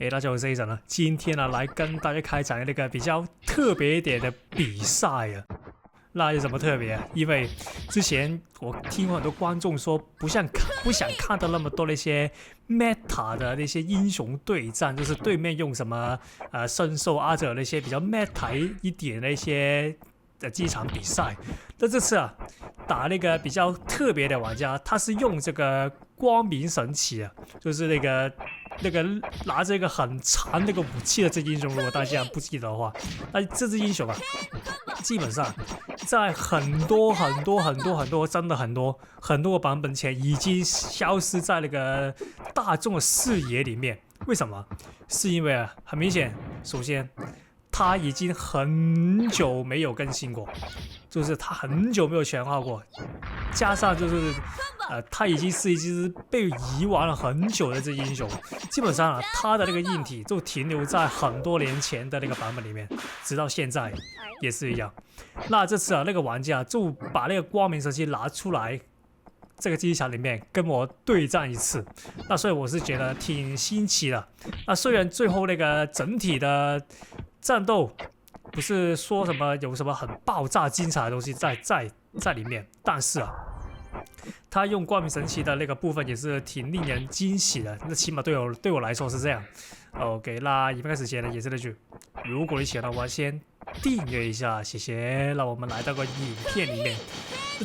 大家好，我是 Aceson 呢。今天呢，来跟大家开场那个比较特别一点的比赛啊。那有什么特别啊？因为之前我听过很多观众说，不想看到那么多那些 meta 的那些英雄对战，就是对面用什么圣兽阿者那些比较 meta 一点的一些机场比赛。那这次啊，打那个比较特别的玩家，他是用这个光明神旗啊，就是那个拿着一个很长那个武器的这英雄，如果大家不记得的话，那这只英雄啊，基本上在很多真的很多个版本前已经消失在那个大众的视野里面。为什么？是因为啊，很明显，首先他已经很久没有更新过，就是他很久没有强化过，加上就是他已经是一只被遗忘了很久的这英雄，基本上啊，他的那个硬体就停留在很多年前的那个版本里面，直到现在也是一样。那这次啊，那个玩家就把那个光明神器拿出来，这个机场里面跟我对战一次，那所以我是觉得挺新奇的。那虽然最后那个整体的战斗不是说什么有什么很爆炸精彩的东西在里面，但是啊，他用光明神器的那个部分也是挺令人惊喜的。那起码对我来说是这样。OK， 那一开始前呢也是那句，如果你喜欢的话，先订阅一下，谢谢。那我们来到个影片里面。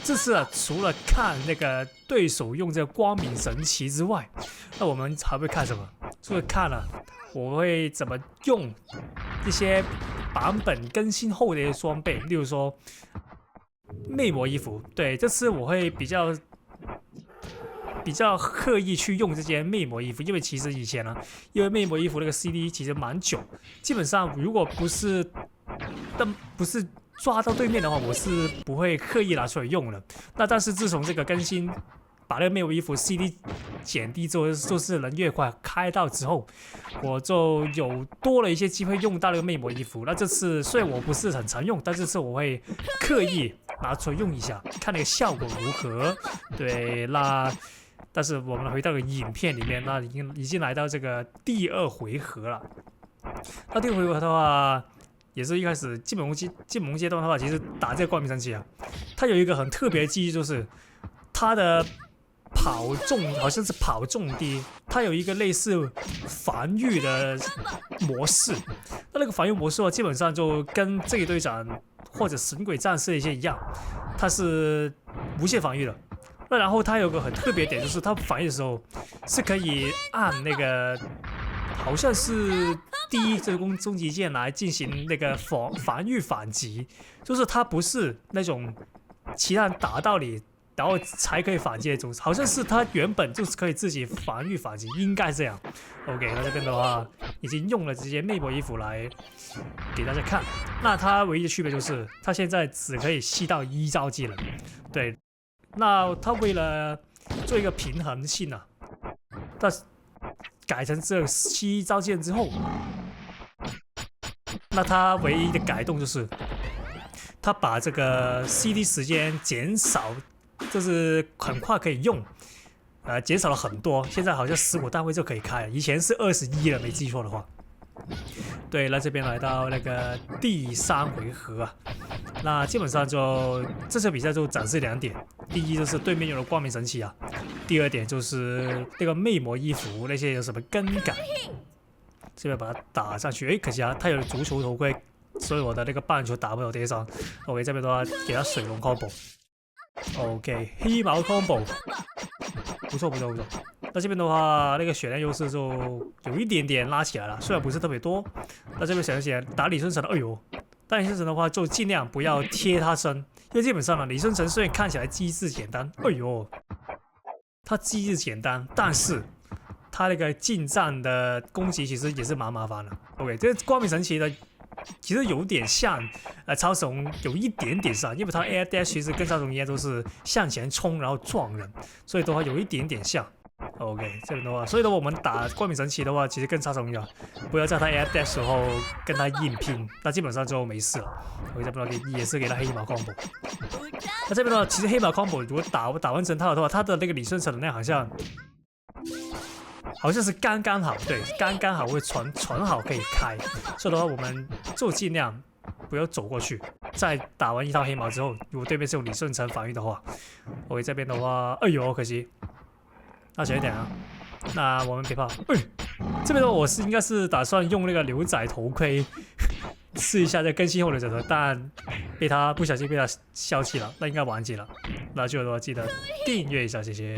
这次啊，除了看那个对手用这个光明神旗之外，那我们还会看什么？除了看了，我会怎么用一些版本更新后的一些装备，例如说魅魔衣服。对，这次我会比较刻意去用这件魅魔衣服，因为其实以前呢，因为魅魔衣服那个 CD 其实蛮久，基本上如果不是抓到对面的话，我是不会刻意拿出来用的。那但是自从这个更新，把那个魅魔衣服 CD 减低之后，就是能越快开到之后，我就有多了一些机会用到那个魅魔衣服。那这次虽然我不是很常用，但这次我会刻意拿出来用一下，看那个效果如何。对，但是我们回到个影片里面，那已经来到这个第2回合了。那第2回合的话，也是一开始进门阶段的话，其实打这个光明神器啊，它有一个很特别的技艺，就是它的跑重好像是跑重低，它有一个类似防御的模式。那个防御模式的话，基本上就跟这个队长或者神鬼战士一些一样，它是无限防御的。那然后它有个很特别的点，就是它防御的时候是可以按那个好像是第一这个终极键来进行那个防御反击，就是它不是那种其他人打到你然后才可以反击那种，好像是它原本就是可以自己防御反击，应该这样。OK， 那这边的话已经用了这些魅魔衣服来给大家看。那它唯一的区别就是它现在只可以吸到1招技能，对。那它为了做一个平衡性啊，但是改成这吸招技能之后，那它唯一的改动就是它把这个 CD 时间减少，就是很快可以用，减少了很多。现在好像15单位就可以开了，以前是21了，没记错的话。对，那这边来到那个第3回合啊，那基本上就这次比赛就展示2点，第一就是对面用的光明神器啊，第2点就是那个魅魔衣服那些有什么更改，这边把它打上去。可惜啊，他有足球头盔，所以我的那个棒球打不了贴上。OK， 这边的话给他水龙 combo。OK， 黑毛 combo， 不错。那这边的话，那个血量优势就有一点点拉起来了，虽然不是特别多。那这边想起来打李舜臣，哎呦，打李舜臣的话就尽量不要贴他身，因为基本上呢，李舜臣虽然看起来机制简单，哎呦，他机制简单，但是他那个近战的攻击其实也是蛮麻烦的。OK， 这个光明神奇的其实有点像超神，有一点点像，因为他 Air Dash 其实跟超神一样都是向前冲然后撞人，所以的话有一点点像。OK， 这边的话，所以的话我们打光明神奇的话，其实跟超神一样，不要在他 Air Dash 时候跟他硬拼，那基本上就没事了。OK， 这边的话也是给他黑毛 combo。那这边的话，其实黑毛 combo 如果打完成他的话，他的那个李舜臣能量好像好像是刚刚好，对，刚刚好会传好可以开，所以的话我们就尽量不要走过去。在打完一套黑毛之后，如果对面是有李顺成防御的话，OK 这边的话，哎呦可惜，那小一点啊。那我们别怕，这边的话我应该是打算用那个牛仔头盔试一下这更新后的牛仔头，但不小心被他消气了，那应该完结了。那就的话记得订阅一下，谢谢。